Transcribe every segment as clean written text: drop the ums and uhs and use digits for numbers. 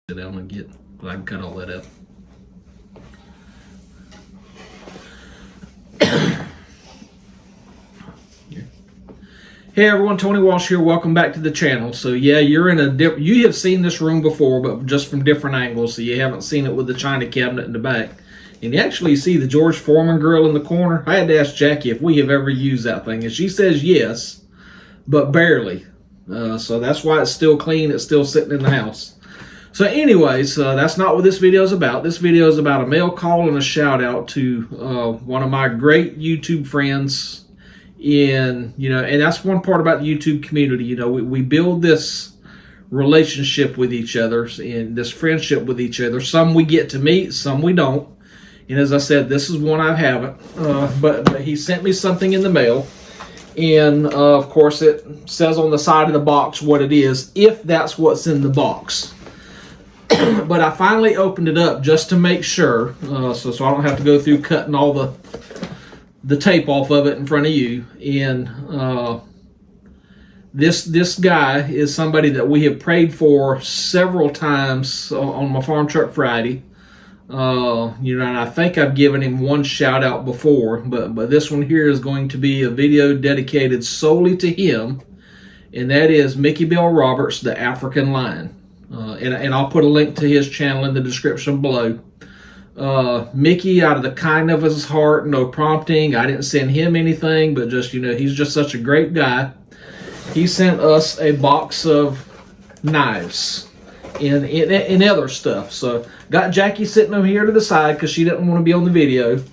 Sit down and get, I can cut all that up. Hey everyone, Tony Walsh here. Welcome back to the channel. So yeah, you're in a you have seen this room before, but just from different angles. So you haven't seen it with the china cabinet in the back. And you actually see the George Foreman grill in the corner. I had to ask Jackie if we have ever used that thing, and she says yes, but barely. So that's why it's still clean. It's still sitting in the house. So anyways, that's not what this video is about. This video is about a mail call and a shout out to one of my great YouTube friends. And that's one part about the YouTube community. We build this relationship with each other and this friendship with each other. Some we get to meet, some we don't. And as I said, this is one I haven't. But he sent me something in the mail. And of course, it says on the side of the box what it is, if that's what's in the box. But I finally opened it up just to make sure, so I don't have to go through cutting all the tape off of it in front of you. And this guy is somebody that we have prayed for several times on my Farm Truck Friday. And I think I've given him one shout out before, but this one here is going to be a video dedicated solely to him, and that is Micky Bell Roberts, the African Lion. And I'll put a link to his channel in the description below. Mickey, out of the kindness of his heart, no prompting, I didn't send him anything, but just, he's just such a great guy. He sent us a box of knives and other stuff. So got Jackie sitting over here to the side because she didn't want to be on the video.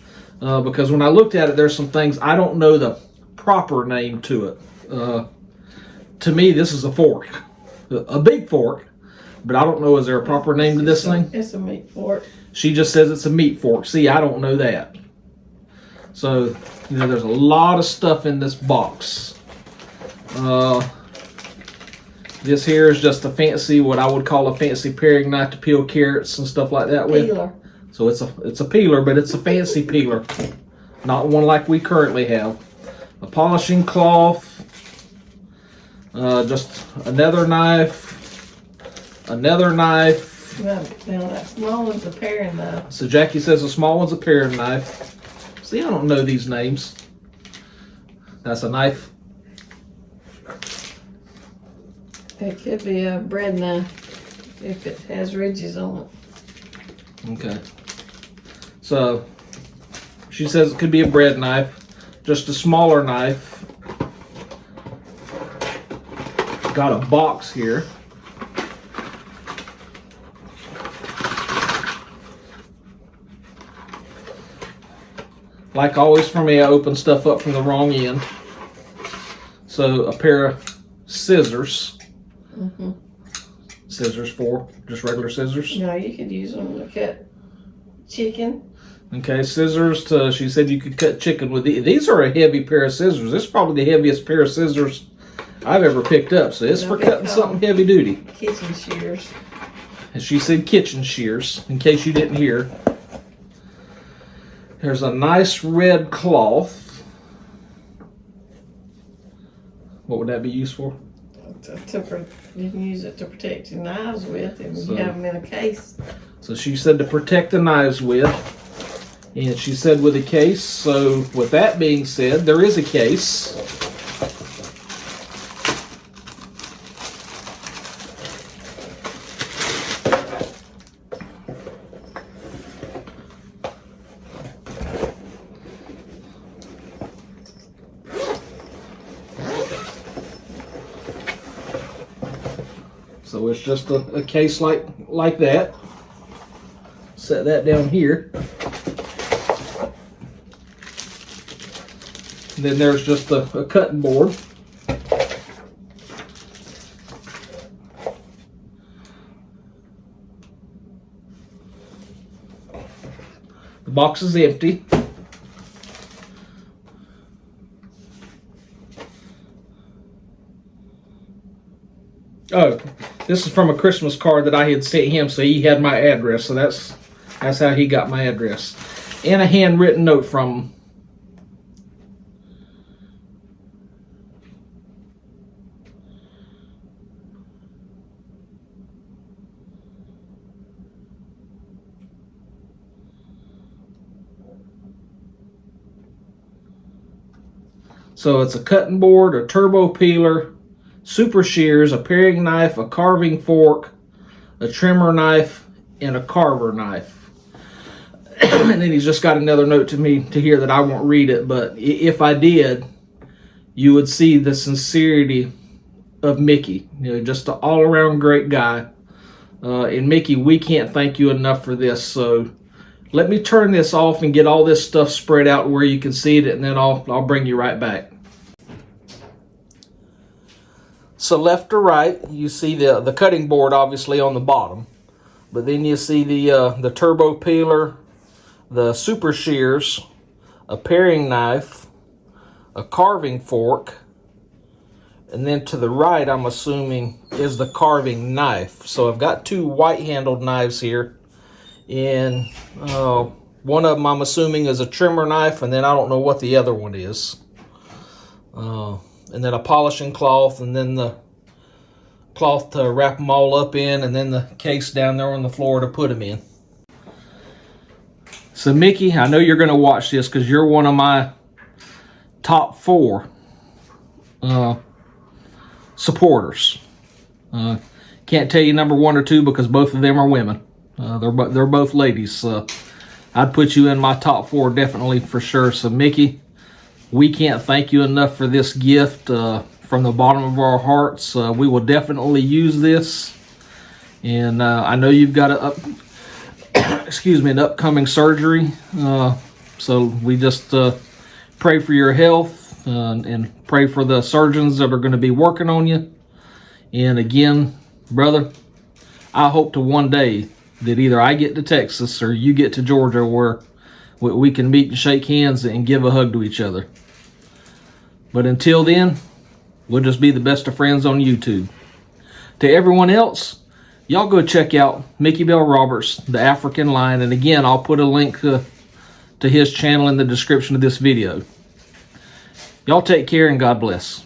Because when I looked at it, there's some things I don't know the proper name to it. To me, this is a fork, a big fork. But I don't know, is there a proper name to this thing? It's a meat fork. She just says it's a meat fork. See, I don't know that. So, there's a lot of stuff in this box. This here is just a fancy, what I would call a fancy paring knife to peel carrots and stuff like that with. Peeler. So it's a peeler, but it's a fancy peeler. Not one like we currently have. A polishing cloth. Just another knife. Another knife. Now that small one's a paring knife. So Jackie says the small one's a paring knife. See, I don't know these names. That's a knife. It could be a bread knife if it has ridges on it. Okay. So she says it could be a bread knife, just a smaller knife. Got a box here. Like always for me, I open stuff up from the wrong end. So a pair of scissors. Mm-hmm. Scissors for just regular scissors. No, you could use them to cut chicken. Okay, scissors to, she said you could cut chicken with these. These are a heavy pair of scissors. This is probably the heaviest pair of scissors I've ever picked up. So it's for cutting something heavy duty. Kitchen shears. And she said kitchen shears, in case you didn't hear. There's a nice red cloth. What would that be used for? You can use it to protect your knives with, and you have them in a case. So she said to protect the knives with, and she said with a case. So with that being said, there is a case. So it's just a case like that. Set that down here. And then there's just a cutting board. The box is empty. Oh, this is from a Christmas card that I had sent him, so he had my address. So that's how he got my address. And a handwritten note from him. So it's a cutting board, a turbo peeler, super shears, a paring knife, a carving fork, a trimmer knife, and a carver knife. And then he's just got another note to me to here that I won't read it, but if I did, you would see the sincerity of Micky. You know, just an all-around great guy. And Micky, we can't thank you enough for this. So let me turn this off and get all this stuff spread out where you can see it, and then I'll bring you right back. So left to right, you see the cutting board obviously on the bottom, but then you see the turbo peeler, the super shears, a paring knife, a carving fork, and then to the right, I'm assuming, is the carving knife. So I've got two white-handled knives here, and one of them I'm assuming is a trimmer knife, and then I don't know what the other one is. And then a polishing cloth, and then the cloth to wrap them all up in, and then the case down there on the floor to put them in. So Micky, I know you're going to watch this because you're one of my top 4 supporters. Can't tell you number 1 or 2 because both of them are women. They're both ladies. So I'd put you in my top 4 definitely for sure. So Micky, we can't thank you enough for this gift from the bottom of our hearts. We will definitely use this, and I know you've got an upcoming surgery. So we just pray for your health and pray for the surgeons that are going to be working on you. And again, brother, I hope to one day that either I get to Texas or you get to Georgia where we can meet and shake hands and give a hug to each other. But until then, we'll just be the best of friends on YouTube. To everyone else, y'all go check out Micky Bell Roberts, the African Lion. And again, I'll put a link to his channel in the description of this video. Y'all take care and God bless.